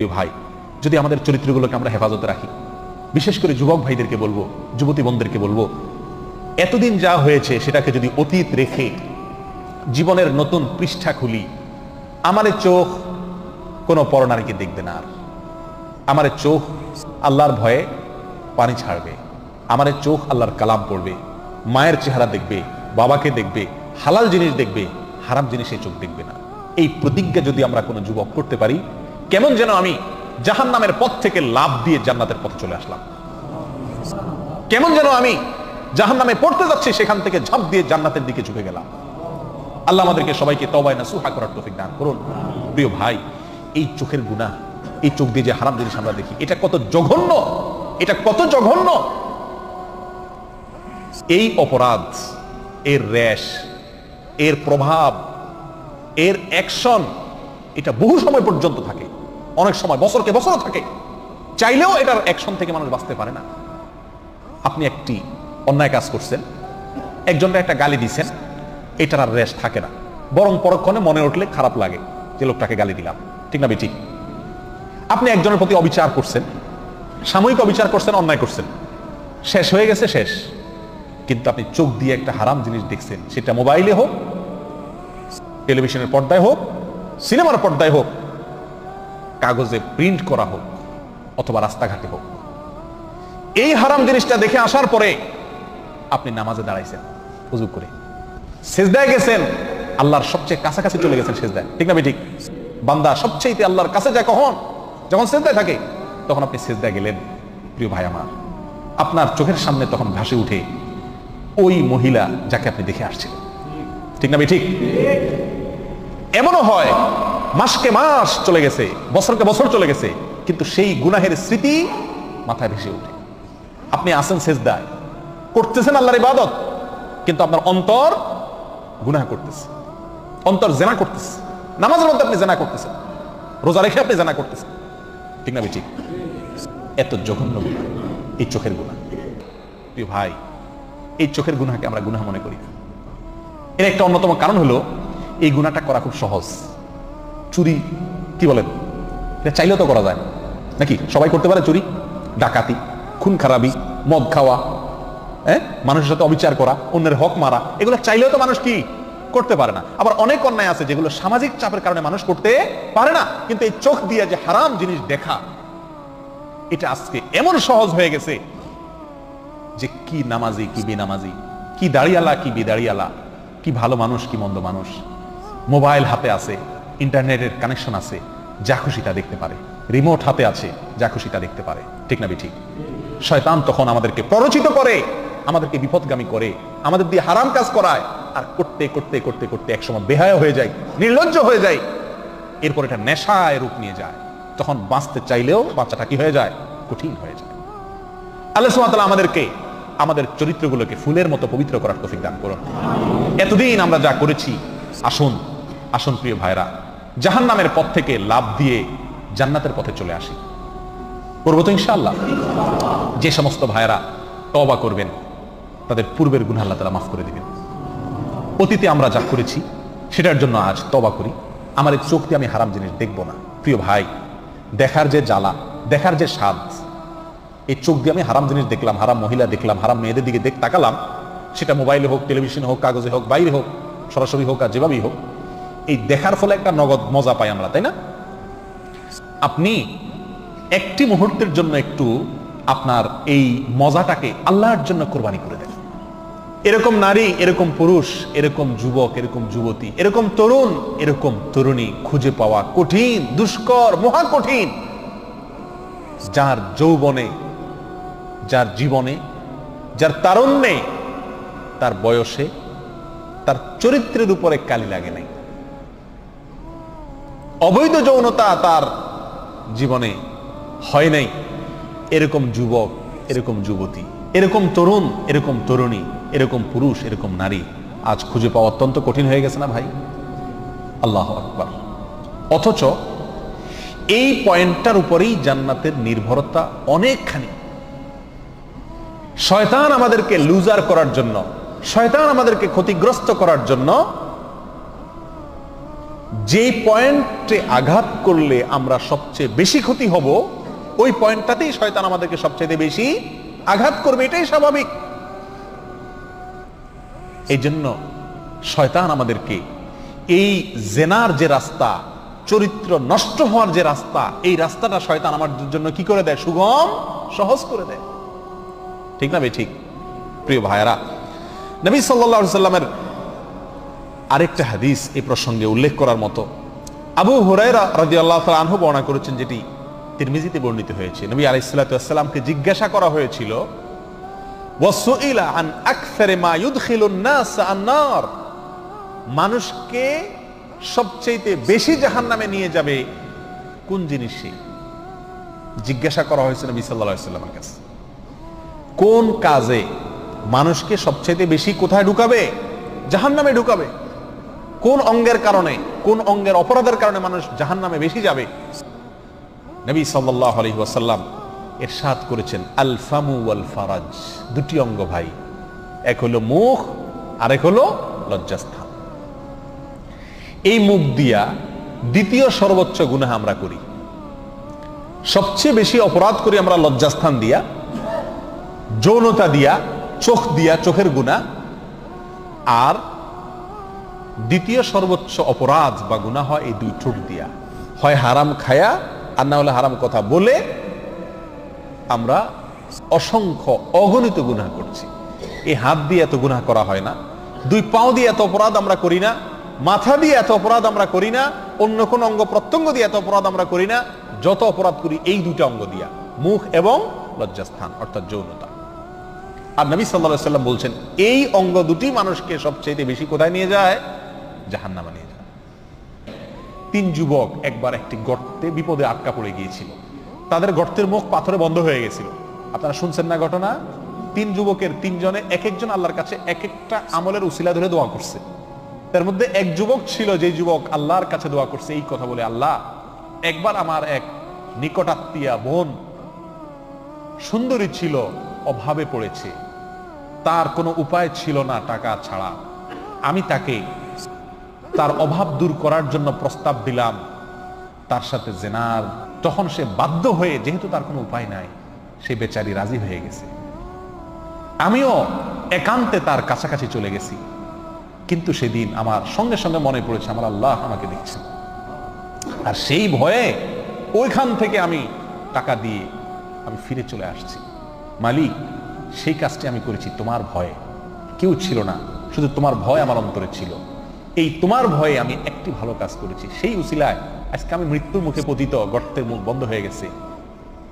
ভাই, যদি আমাদের চরিত্রগুলোকে আমরা হেফাজতে রাখি, বিশেষ করে যুবক ভাইদেরকে বলবো, যুবতী বোনদেরকে বলবো, এতদিন যা হয়েছে সেটাকে যদি অতীত রেখে জীবনের নতুন পৃষ্ঠা খুলি, আমার চোখ কোনো পরনারীকে দেখবে না, আর আমার চোখ আল্লাহর ভয়ে পানি ছাড়বে, আমার চোখ আল্লাহর কালাম পড়বে, মায়ের চেহারা দেখবে, বাবাকে দেখবে, হালাল জিনিস দেখবে, হারাম জিনিসে চোখ দেখবে না। এই প্রতিজ্ঞা যদি আমরা কোনো যুবক করতে পারি, কেমন যেন আমি জাহান্নামের পথ থেকে লাভ দিয়ে জান্নাতের পথে চলে আসলাম, কেমন যেন আমি জাহান্নামে পড়তে যাচ্ছি সেখান থেকে ঝাঁপ দিয়ে জান্নাতের দিকে ঝুঁকে গেলাম। আল্লাহ আমাদেরকে সবাইকে তওবায়ে নাসুহা করার তৌফিক দান করুন। প্রিয় ভাই, এই চোখের গুনাহ, এই চোখ দিয়ে যে হারাম জিনিস আমরা দেখি, এটা কত জঘন্য, এটা কত জঘন্য। এই অপরাধ, এর রেশ, এর প্রভাব, এর অ্যাকশন, এটা বহু সময় পর্যন্ত থাকে, অনেক সময় বছরকে বছর থাকে, চাইলেও এটার অ্যাকশন থেকে মানুষ বাঁচতে পারে না। আপনি একটি অন্যায় কাজ করছেন, একজনকে একটা গালি দিচ্ছেন, এটার আর রেশ থাকে না, বরং পরক্ষণে মনে উঠলে খারাপ লাগে যে লোকটাকে গালি দিলাম, ঠিক না বেঠিক? আপনি একজনের প্রতি অবিচার করছেন, সাময়িক অবিচার করছেন, অন্যায় করছেন, শেষ হয়ে গেছে, শেষ। কিন্তু আপনি চোখ দিয়ে একটা হারাম জিনিস দেখছেন, সেটা মোবাইলে হোক, টেলিভিশনের পর্দায় হোক, সিনেমার পর্দায় হোক, কাগজে প্রিন্ট করা হোক, অথবা রাস্তাঘাটে হোক, এই হারাম জিনিসটা দেখে আসার পরে আপনি নামাজে দাঁড়াইছেন, ওযু করে সিজদায় গেছেন, আল্লাহর সবচেয়ে কাছাকাছি চলে গেছেন সিজদায়, ঠিক না বেঠিক? বান্দা সবচেয়ে আল্লাহর কাছে যায় কখন? যখন সিজদায় থাকে, তখন আপনি সিজদায় গেলেন। প্রিয় ভাই আমার, আপনার চোখের সামনে তখন ভাসে উঠে ওই মহিলা যাকে আপনি দেখে আসছিলেন, ঠিক না বেঠিক? এমনও হয় মাসকে মাস চলে গেছে, বছরকে বছর চলে গেছে, কিন্তু সেই গুনাহের স্মৃতি মাথায় ভেসে ওঠে। আপনি আছেন সিজদায়, করতেছেন আল্লাহর ইবাদত, কিন্তু আপনার অন্তর গুনাহ করতেছে, অন্তর জেনা করতেছে, নামাজের মধ্যে আপনি জেনা করতেছেন, রোজা রেখে আপনি জেনা করতেছেন, ঠিক না বেঠিক? এত জঘন্য গুনাহ এই চোখের গুনাহ। প্রিয় ভাই, এই চোখের গুনাহকে আমরা গুনাহ মনে করি। এর একটা অন্যতম কারণ হলো এই গুনাহটা করা খুব সহজ। চুরি, কি বলেন, এটা চাইলেও তো করা যায় নাকি? সবাই করতে পারে চুরি, ডাকাতি, খুন খারাপি, মদ খাওয়া, মানুষের সাথে অবিচার করা, অন্যের হক মারা, এগুলো চাইলেও তো মানুষ কি করতে পারে না। আবার অনেক অন্যায় আছে যেগুলো সামাজিক চাপের কারণে মানুষ করতে পারে না, কিন্তু এই চোখ দিয়ে যে হারাম জিনিস দেখা, এটা আজকে এমন সহজ হয়ে গেছে যে কি নামাজি কি বেনামাজি, কি দাড়িয়ালা কি বেদাড়িয়ালা, কি ভালো মানুষ কি মন্দ মানুষ, মোবাইল হাতে আছে, ইন্টারনেটের কানেকশন আছে, যা খুশি তা দেখতে পারে, রিমোট হাতে আছে, যা খুশি তা দেখতে পারে, ঠিক না বেঠিক? শয়তান তখন আমাদেরকে প্ররোচিত করে, আমাদেরকে বিপদগামী করে, আমাদের দিয়ে হারাম কাজ করায়, আর করতে করতে করতে করতে একসময় বেহায়া হয়ে যায়, নির্লজ্জ হয়ে যায়, এরপর এটা নেশায় রূপ নিয়ে যায়, তখন বাঁচতে চাইলেও বাচ্চাটা কি হয়ে যায়? কঠিন হয়ে যায়। আল্লাহ সুবহানাহু ওয়া তাআলা আমাদেরকে আমাদের চরিত্রগুলোকে ফুলের মতো পবিত্র করার তৌফিক দান করুন। এতদিন আমরা যা করেছি, আসুন আসুন প্রিয় ভাইরা, জাহান্নামের পথ থেকে লাভ দিয়ে জান্নাতের পথে চলে আসি। করবো তো ইনশাআল্লাহ? যে সমস্ত ভাইরা তওবা করবেন, তাদের পূর্বের গুনাহ আল্লাহ তাআলা মাফ করে দিবেন। অতীতে আমরা যা করেছি সেটার জন্য আজ তওবা করি, আমার এই চোখ দিয়ে আমি হারাম জিনিস দেখবো না। প্রিয় ভাই, দেখার যে জ্বালা, দেখার যে স্বাদ, এই চোখ দিয়ে আমি হারাম জিনিস দেখলাম, হারাম মহিলা দেখলাম, হারাম মেয়েদের দিকে তাকালাম, সেটা মোবাইলে হোক, টেলিভিশনে হোক, কাগজে হোক, বাইরে হোক, সরাসরি হোক, আর যেভাবেই হোক, এই দেখার ফলে একটা নগদ মজা পাই আমরা, তাই না? আপনি একটি মুহূর্তের জন্য একটু আপনার এই মজাটাকে আল্লাহর জন্য কোরবানি করে দেন। এরকম নারী, এরকম পুরুষ, এরকম যুবক, এরকম যুবতী, এরকম তরুণ, এরকম তরুণী খুঁজে পাওয়া কঠিন, দুষ্কর, মহা কঠিন, যার যৌবনে, যার জীবনে, যার তারুণ্যে, তার বয়সে, তার চরিত্রের উপরে কালি লাগে নাই, অবৈধ যৌনতা তার জীবনে হয় নাই, এরকম যুবক, এরকম যুবতী, এরকম তরুণ, এরকম তরুণী, এরকম পুরুষ, এরকম নারী আজ খুঁজে পাওয়া অত্যন্ত কঠিন হয়ে গেছে না ভাই? আল্লাহু আকবার। অথচ এই পয়েন্টটার উপরেই জান্নাতের নির্ভরতা অনেকখানি। শয়তান আমাদেরকে লুজার করার জন্য, শয়তান আমাদেরকে ক্ষতিগ্রস্ত করার জন্য যেই পয়েন্টে আঘাত করলে আমরা সবচেয়ে বেশি ক্ষতি হব, ওই পয়েন্টটাতেই শয়তান আমাদেরকে সবচেয়ে বেশি আঘাত করবে, এটাই স্বাভাবিক। এই জন্য শয়তান আমাদেরকে এই জেনার যে রাস্তা, চরিত্র নষ্ট হওয়ার যে রাস্তা, এই রাস্তাটা শয়তান আমাদের জন্য কি করে দেয়? সুগম, সহজ করে দেয়। ঠিক না ঠিক? প্রিয় ভাইরা, নবী সাল্লাল্লাহু আলাইহি সাল্লামের আরেকটা হাদিস এই প্রসঙ্গে উল্লেখ করার মতো। আবু হুরায়রা রাদিয়াল্লাহু তাআলা আনহু বর্ণনা করেছেন, যেটি তিরমিজিতে বর্ণিত হয়েছে। নবী আলাইহিস সালাতু ওয়াস সালামকে জিজ্ঞাসা করা হয়েছিল, ওয়াসুইলা আন আকসারি মা ইউদখিলুন নাস আন-নার, মানুষকে সবচেয়ে বেশি জাহান্নামে নিয়ে যাবে কোন জিনিসে? জিজ্ঞাসা করা হয়েছে নবী সাল্লাল্লাহু আলাইহি সাল্লামের কাছে, কোন কাজে মানুষকে সবচেয়ে বেশি কোথায় ঢুকাবে? জাহান্নামে ঢুকাবে। কোন অঙ্গের কারণে, কোন অঙ্গের অপরাধের কারণে মানুষ জাহান্নামে বেশি যাবে? নবী সাল্লাল্লাহু আলাইহি ওয়াসাল্লাম ইরশাদ করেছেন, আল ফামু ওয়াল ফারাজ, দুটি অঙ্গ ভাই, এক হলো মুখ আর এক হলো লজ্জাস্থান। এই মুখ দিয়া দ্বিতীয় সর্বোচ্চ গুনাহ আমরা করি, সবচেয়ে বেশি অপরাধ করি আমরা লজ্জাস্থান দিয়া, যৌনতা দিয়া, চোখ দিয়া, চোখের গুনাহ। আর দ্বিতীয় সর্বোচ্চ অপরাধ বা গুনাহ হয় এই দুই ঠোঁট দিয়া, হয় হারাম খায়া আর না হলে হারাম কথা বলে আমরা অসংখ্য অগণিত গুনাহ করছি। এই হাত দিয়ে এত গুনাহ করা হয় না, দুই পাও দিয়ে এত অপরাধ আমরা করি না, মাথা দিয়ে এত অপরাধ আমরা করি না, অন্য কোন অঙ্গ প্রত্যঙ্গ দিয়ে এত অপরাধ আমরা করি না, যত অপরাধ করি এই দুইটা অঙ্গ দিয়া, মুখ এবং লজ্জাস্থান অর্থাৎ যৌনতা। আর নবী সাল্লাল্লাহু আলাইহি ওয়াসাল্লাম বলছেন, এই অঙ্গ দুটি মানুষকে সবচেয়ে বেশি কোথায় নিয়ে যায়? জাহান্নামে নিয়ে যায়। 3 যুবক একবার একটি গর্তে বিপদে আটকা পড়ে গিয়েছিল। তাদের গর্তের মুখ পাথরে বন্ধ হয়ে গেছিল। আপনারা শুনছেন না ঘটনা? 3 যুবকের 3 জনে এক একজন আল্লাহর কাছে এক একটা আমলের উসিলা ধরে দোয়া করছে। তার মধ্যে এক যুবক ছিল, যে যুবক আল্লাহর কাছে দোয়া করছে এই কথা বলে, আল্লাহ, একবার আমার এক নিকটাত্মীয়া বোন সুন্দরী ছিল, অভাবে পড়েছে, তার কোনো উপায় ছিল না টাকা ছাড়া, আমি তাকে তার অভাব দূর করার জন্য প্রস্তাব দিলাম তার সাথে জেনার। তখন সে বাধ্য হয়ে, যেহেতু তার কোনো উপায় নাই, সে বেচারি রাজি হয়ে গেছে। আমিও একান্তে তার কাছাকাছি চলে গেছি, কিন্তু সেদিন আমার সঙ্গে সঙ্গে মনে পড়েছে আমার আল্লাহ আমাকে দেখছেন, আর সেই ভয়ে ওইখান থেকে আমি টাকা দিয়ে আমি ফিরে চলে আসছি। মালিক, সেই কাজটি আমি করেছি তোমার ভয়ে, কেউ ছিল না, শুধু তোমার ভয় আমার অন্তরে ছিল। এই তোমার ভয়ে আমি একটি ভালো কাজ করেছি, সেই উসিলায় আজকে আমি মৃত্যুর মুখে পতিত, গর্তের মুখ বন্ধ হয়ে গেছে,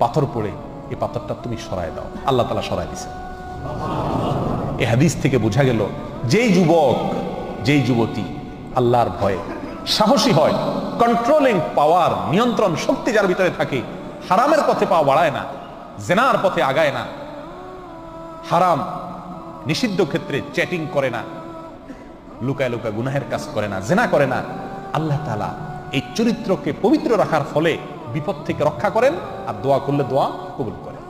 পাথর পড়ে, এই পাথরটা তুমি সরায় দাও। আল্লাহ তাআলা সরায় দিয়েছে। এই হাদিস থেকে বোঝা গেল, যেই যুবক, যেই যুবতী আল্লাহর ভয়ে সাহসী হয়, কন্ট্রোলিং পাওয়ার, নিয়ন্ত্রণ শক্তি যার ভিতরে থাকে, হারামের পথে পা বাড়ায় না, জেনার পথে আগায় না, হারাম নিষিদ্ধ ক্ষেত্রে চ্যাটিং করে না, লুকায় লুকায় গুনাহের কাজ করে না, জেনা করে না, আল্লাহ তাআলা এই চরিত্রকে পবিত্র রাখার ফলে বিপদ থেকে রক্ষা করেন, আর দোয়া করলে দোয়া কবুল করেন।